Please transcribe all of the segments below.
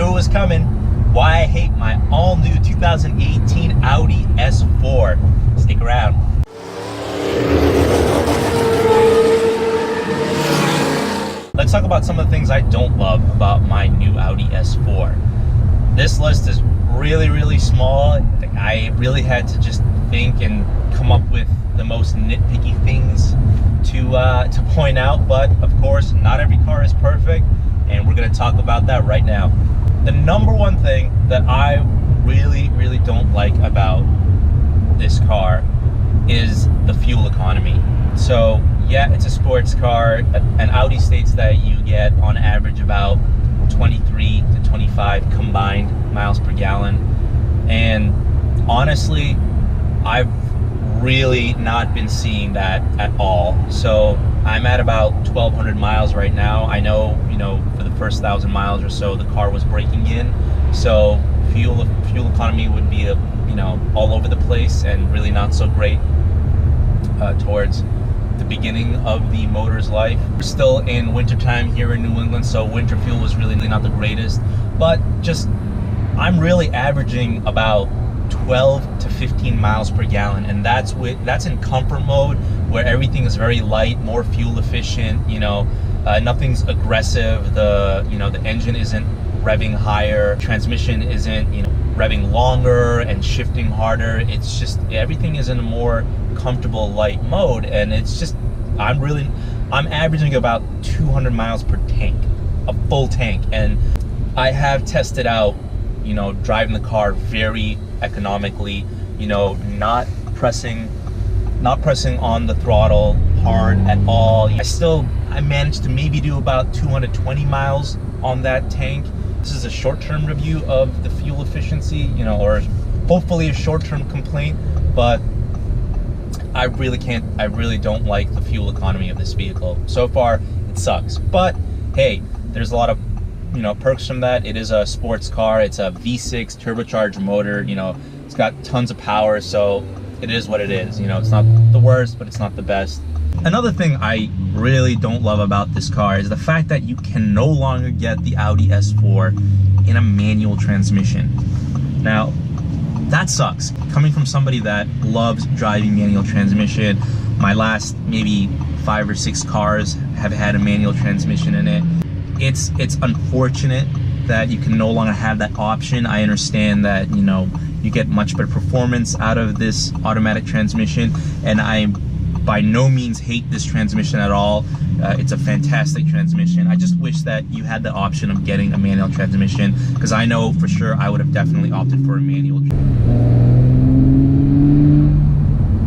knew it was coming. Why I hate my all-new 2018 Audi S4. Stick around. Let's talk about some of the things I don't love about my new Audi S4. This list is really small. I really had to just think and come up with the most nitpicky things to point out, but of course not every car is perfect, and we're going to talk about that right now. The number one thing that I really don't like about this car is the fuel economy. So yeah, it's a sports car, and Audi states that you get on average about 23 to 25 combined miles per gallon, and honestly I've really not been seeing that at all. So I'm at about 1,200 miles right now. I know, for the first 1,000 miles or so the car was breaking in, so fuel economy would be all over the place and really not so great towards the beginning of the motor's life. We're still in wintertime here in New England, so winter fuel was really not the greatest, but I'm really averaging about 12 to 15 miles per gallon, and that's in comfort mode, where everything is very light, more fuel efficient, nothing's aggressive, the engine isn't revving higher, transmission isn't revving longer and shifting harder. It's just everything is in a more comfortable light mode, and it's just I'm averaging about 200 miles per tank, a full tank, and I have tested out driving the car very economically, not pressing on the throttle hard at all. I managed to maybe do about 220 miles on that tank. This is a short-term review of the fuel efficiency, or hopefully a short-term complaint, but I really don't like the fuel economy of this vehicle. So far, it sucks. But hey, there's a lot of perks from that. It is a sports car. It's a V6 turbocharged motor. It's got tons of power, so it is what it is. It's not the worst, but it's not the best. Another thing I really don't love about this car is the fact that you can no longer get the Audi S4 in a manual transmission. Now, that sucks. Coming from somebody that loves driving manual transmission, my last maybe 5 or 6 cars have had a manual transmission in it. It's unfortunate that you can no longer have that option. I understand that you get much better performance out of this automatic transmission, and I by no means hate this transmission at all. It's a fantastic transmission. I just wish that you had the option of getting a manual transmission, because I know for sure I would have definitely opted for a manual.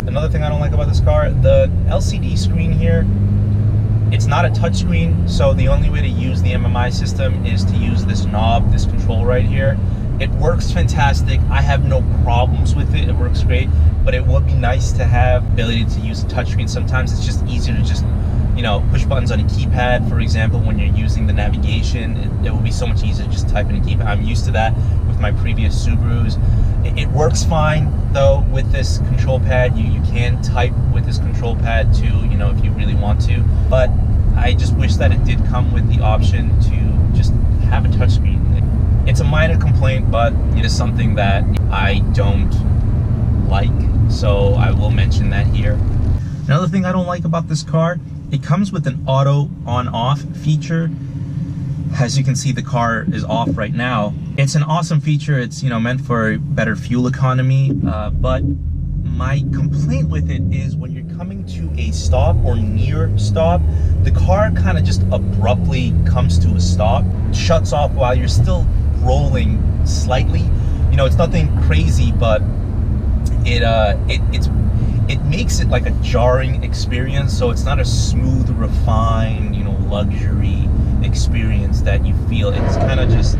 Another thing I don't like about this car, the LCD screen here, it's not a touchscreen, so the only way to use the MMI system is to use this knob, this control right here. It works fantastic. I have no problems with it. It works great, but it would be nice to have the ability to use a touchscreen. Sometimes it's just easier to just, push buttons on a keypad. For example, when you're using the navigation, it will be so much easier to just type in a keypad. I'm used to that with my previous Subarus. It works fine though with this control pad. You can type with this control pad too, if you really want to. But I just wish that it did come with the option to just have a touchscreen. It's a minor complaint, but it is something that I don't like, so I will mention that here. Another thing I don't like about this car, it comes with an auto on-off feature. As you can see, the car is off right now. It's an awesome feature. It's meant for better fuel economy, but my complaint with it is when you're coming to a stop or near stop, the car kind of just abruptly comes to a stop, shuts off while you're still rolling slightly. It's nothing crazy, but it makes it like a jarring experience. So it's not a smooth, refined, luxury experience that you feel. It's kind of just,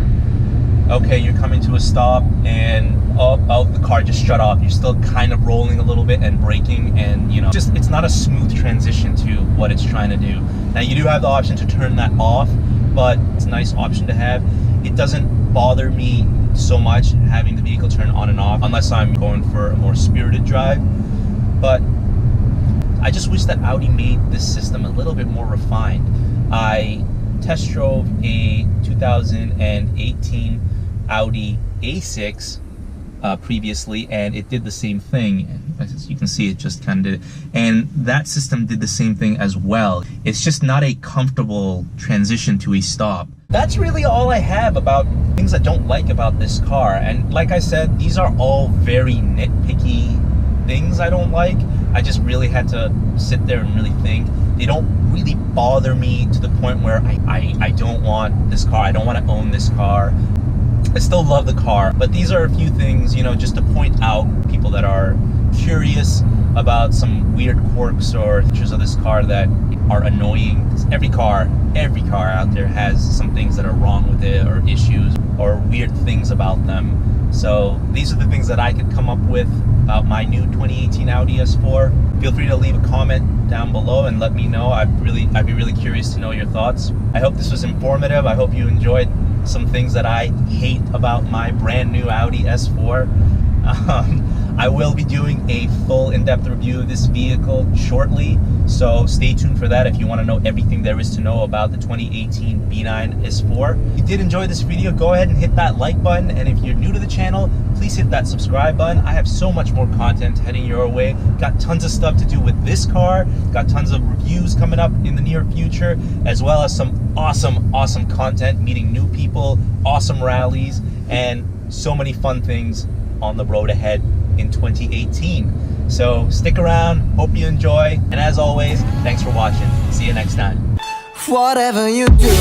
okay, you're coming to a stop and the car just shut off. You're still kind of rolling a little bit and braking, and it's not a smooth transition to what it's trying to do. Now you do have the option to turn that off, but it's a nice option to have. It doesn't bother me so much having the vehicle turn on and off unless I'm going for a more spirited drive. But I just wish that Audi made this system a little bit more refined. I test drove a 2018 Audi A6 previously, and it did the same thing. As you can see, it just kind of did, and that system did the same thing as well. It's just not a comfortable transition to a stop. That's really all I have about things I don't like about this car. And like I said, these are all very nitpicky things I don't like. I just really had to sit there and really think. They don't really bother me to the point where I don't want this car. I don't want to own this car. I still love the car, but these are a few things, you know, just to point out people that are curious about some weird quirks or features of this car that are annoying. Every car out there has some things that are wrong with it, or issues, or weird things about them. So these are the things that I could come up with about my new 2018 Audi S4. Feel free to leave a comment down below and let me know. I'd be really curious to know your thoughts. I hope this was informative. I hope you enjoyed some things that I hate about my brand new Audi S4. I will be doing a full in-depth review of this vehicle shortly, so stay tuned for that if you want to know everything there is to know about the 2018 B9 S4. If you did enjoy this video, go ahead and hit that like button, and if you're new to the channel, please hit that subscribe button. I have so much more content heading your way. Got tons of stuff to do with this car, got tons of reviews coming up in the near future, as well as some awesome content, meeting new people, awesome rallies, and so many fun things on the road ahead in 2018. So stick around, hope you enjoy, and as always, thanks for watching. See you next time. Whatever you do